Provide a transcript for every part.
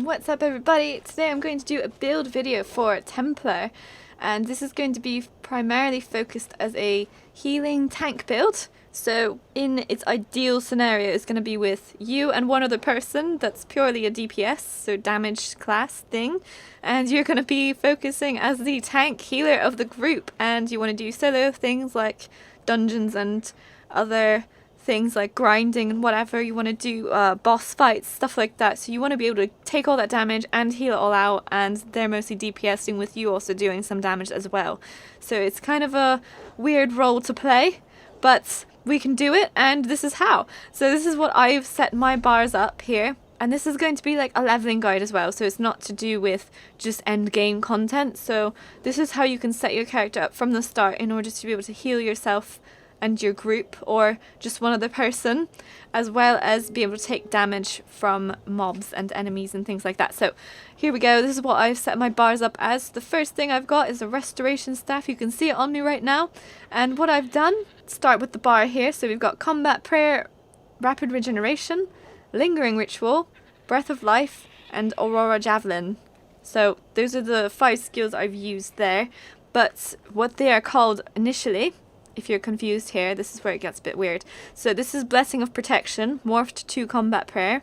What's up everybody? Today I'm going to do a build video for Templar, and this is going to be primarily focused as a healing tank build. So in its ideal scenario it's going to be with you and one other person that's purely a DPS, so damage class thing, and you're going to be focusing as the tank healer of the group, and you want to do solo things like dungeons and other things like grinding and whatever. You want to do boss fights, stuff like that, so you want to be able to take all that damage and heal it all out, and they're mostly DPSing with you also doing some damage as well. So it's kind of a weird role to play, but we can do it, and this is how. So this is what I've set my bars up here, and this is going to be like a leveling guide as well, so it's not to do with just end game content. So this is how you can set your character up from the start in order to be able to heal yourself and your group, or just one other person, as well as be able to take damage from mobs and enemies and things like that. So here we go, this is what I've set my bars up as. The first thing I've got is a restoration staff. You can see it on me right now, and what I've done, start with the bar here, so we've got combat prayer, rapid regeneration, lingering ritual, breath of life, and aurora javelin. So those are the 5 skills I've used there, but what they are called initially, if you're confused here, this is where it gets a bit weird. So this is Blessing of Protection, morphed to Combat Prayer.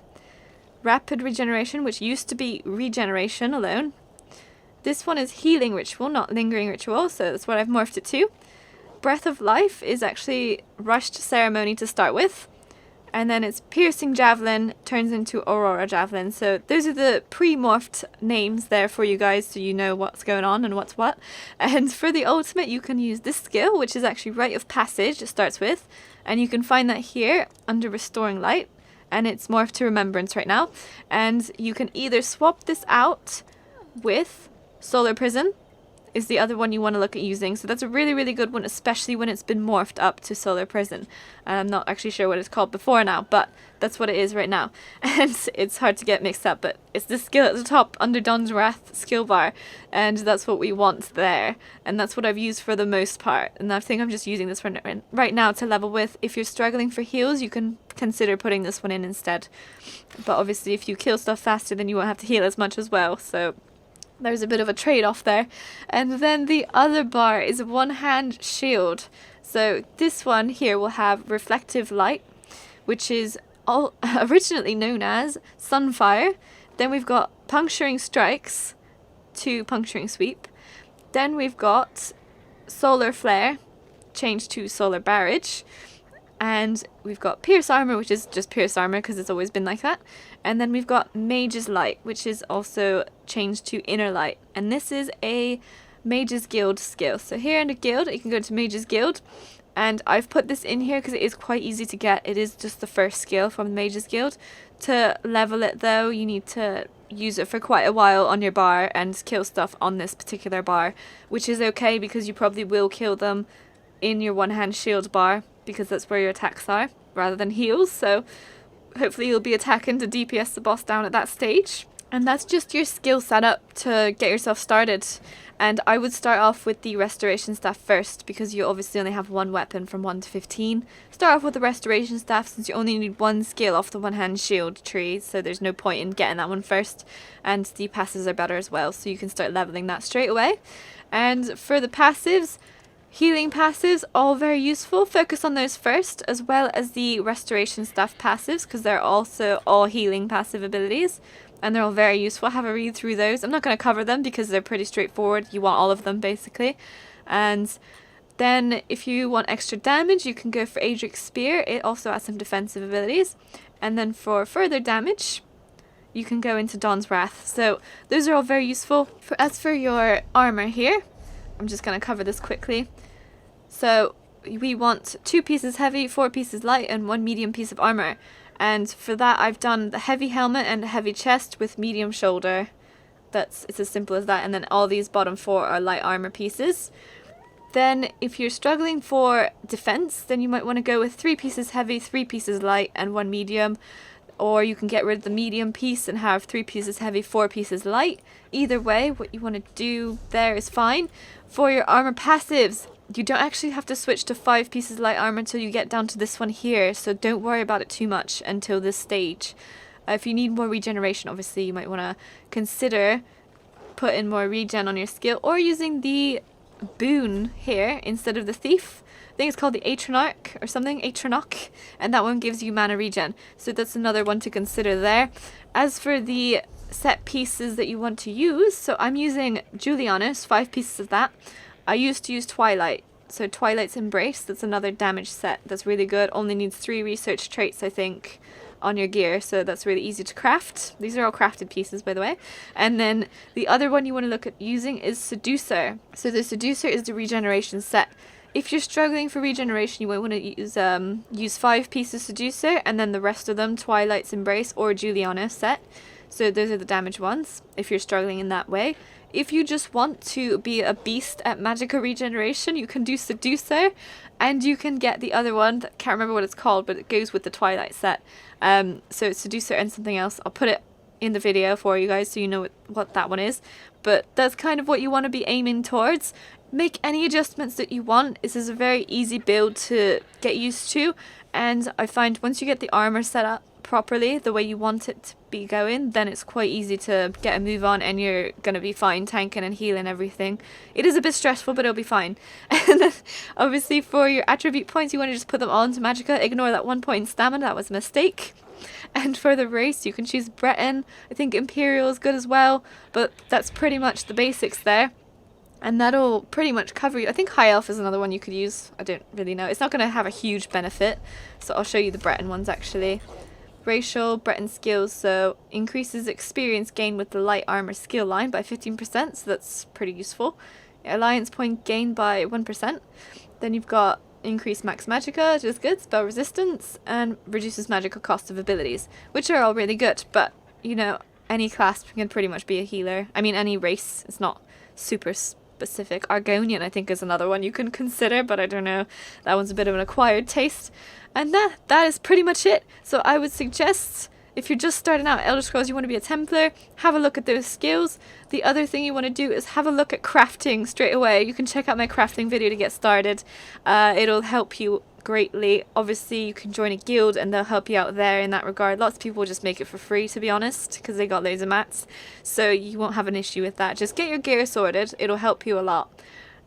Rapid Regeneration, which used to be Regeneration alone. This one is Healing Ritual, not Lingering Ritual, so that's what I've morphed it to. Breath of Life is actually Rushed Ceremony to start with. And then it's Piercing Javelin turns into Aurora Javelin. So those are the pre-morphed names there for you guys, so you know what's going on and what's what. And for the ultimate, you can use this skill, which is actually Rite of Passage, it starts with. And you can find that here under Restoring Light. And it's morphed to Remembrance right now. And you can either swap this out with Solar Prison, is the other one you want to look at using. So that's a really, really good one, especially when it's been morphed up to Solar Prison. I'm not actually sure what it's called before now, but that's what it is right now. And it's hard to get mixed up, but it's the skill at the top under Dawn's Wrath skill bar, and that's what we want there. And that's what I've used for the most part. And I think I'm just using this one right now to level with. If you're struggling for heals, you can consider putting this one in instead. But obviously if you kill stuff faster, then you won't have to heal as much as well. So there's a bit of a trade-off there. And then the other bar is a one-hand shield. So this one here will have Reflective Light, which is originally known as Sunfire. Then we've got Puncturing Strikes to Puncturing Sweep. Then we've got Solar Flare, changed to Solar Barrage. And we've got Pierce Armor, which is just Pierce Armor because it's always been like that. And then we've got Mage's Light, which is also changed to Inner Light. And this is a Mage's Guild skill. So here in the guild, you can go to Mage's Guild. And I've put this in here because it is quite easy to get. It is just the first skill from the Mage's Guild. To level it though, you need to use it for quite a while on your bar and kill stuff on this particular bar. Which is okay because you probably will kill them in your one-hand shield bar, because that's where your attacks are, rather than heals, so hopefully you'll be attacking to DPS the boss down at that stage. And that's just your skill setup to get yourself started. And I would start off with the Restoration Staff first, because you obviously only have one weapon from 1 to 15. Start off with the Restoration Staff, since you only need one skill off the one-hand shield tree, so there's no point in getting that one first. And the passives are better as well, so you can start leveling that straight away. And for the passives, healing passives, all very useful. Focus on those first, as well as the Restoration Staff passives, because they're also all healing passive abilities, and they're all very useful. Have a read through those. I'm not going to cover them because they're pretty straightforward. You want all of them, basically. And then if you want extra damage, you can go for Adric's Spear. It also has some defensive abilities. And then for further damage, you can go into Dawn's Wrath. So those are all very useful. As for your armor here, I'm just going to cover this quickly. So we want 2 pieces heavy, 4 pieces light, and 1 medium piece of armor. And for that I've done the heavy helmet and a heavy chest with medium shoulder. It's as simple as that. And then all these bottom 4 are light armor pieces. Then if you're struggling for defense, then you might want to go with 3 pieces heavy, 3 pieces light, and 1 medium. Or you can get rid of the medium piece and have 3 pieces heavy, 4 pieces light. Either way, what you want to do there is fine. For your armor passives, you don't actually have to switch to 5 pieces light armor until you get down to this one here, so don't worry about it too much until this stage. If you need more regeneration, obviously you might want to consider putting more regen on your skill, or using the boon here instead of the thief. I think it's called the Atronach or something, Atronach, and that one gives you mana regen. So that's another one to consider there. As for the set pieces that you want to use, so I'm using Julianus, 5 pieces of that. I used to use Twilight, so Twilight's Embrace, that's another damage set that's really good. Only needs 3 research traits, I think, on your gear, so that's really easy to craft. These are all crafted pieces, by the way. And then the other one you want to look at using is Seducer. So the Seducer is the regeneration set. If you're struggling for regeneration, you might want to use 5 pieces Seducer, and then the rest of them Twilight's Embrace or Juliana set. So those are the damage ones, if you're struggling in that way. If you just want to be a beast at magical regeneration, you can do Seducer, and you can get the other one, that can't remember what it's called, but it goes with the Twilight set. So it's Seducer and something else. I'll put it in the video for you guys so you know what that one is. But that's kind of what you want to be aiming towards. Make any adjustments that you want. This is a very easy build to get used to, and I find once you get the armor set up properly the way you want it to be going, then it's quite easy to get a move on, and you're gonna be fine tanking and healing everything. It is a bit stressful, but it'll be fine. And then obviously for your attribute points, you want to just put them all into Magicka. Ignore that 1 point in stamina, that was a mistake. And for the race, you can choose Breton. I think Imperial is good as well, but that's pretty much the basics there. And that'll pretty much cover you. I think High Elf is another one you could use. I don't really know. It's not going to have a huge benefit, so I'll show you the Breton ones actually. Racial, Breton skills, so increases experience gain with the light armor skill line by 15%, so that's pretty useful. Alliance point gain by 1%. Then you've got increased max magicka, which is good, spell resistance, and reduces magical cost of abilities, which are all really good, but, you know, any class can pretty much be a healer. I mean, any race, it's not super specific. Argonian, I think, is another one you can consider, but I don't know. That one's a bit of an acquired taste. And that is pretty much it. So I would suggest, if you're just starting out Elder Scrolls, you want to be a Templar, have a look at those skills. The other thing you want to do is have a look at crafting straight away. You can check out my crafting video to get started. It'll help you greatly. Obviously, you can join a guild and they'll help you out there in that regard. Lots of people just make it for free, to be honest, because they got loads of mats. So you won't have an issue with that. Just get your gear sorted. It'll help you a lot.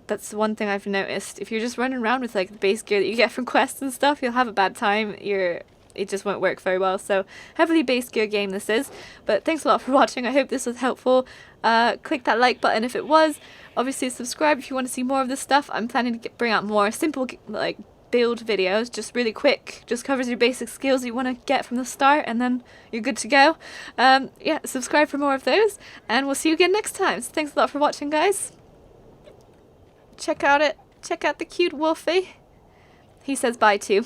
That's one thing I've noticed. If you're just running around with like the base gear that you get from quests and stuff, you'll have a bad time. It just won't work very well. So heavily base gear game this is. But thanks a lot for watching. I hope this was helpful. Click that like button if it was. Obviously subscribe if you want to see more of this stuff. I'm planning to bring out more simple like build videos, just really quick. Just covers your basic skills you want to get from the start, and then you're good to go. Yeah, subscribe for more of those, and we'll see you again next time. So thanks a lot for watching, guys. Check out the cute Wolfie. He says bye too.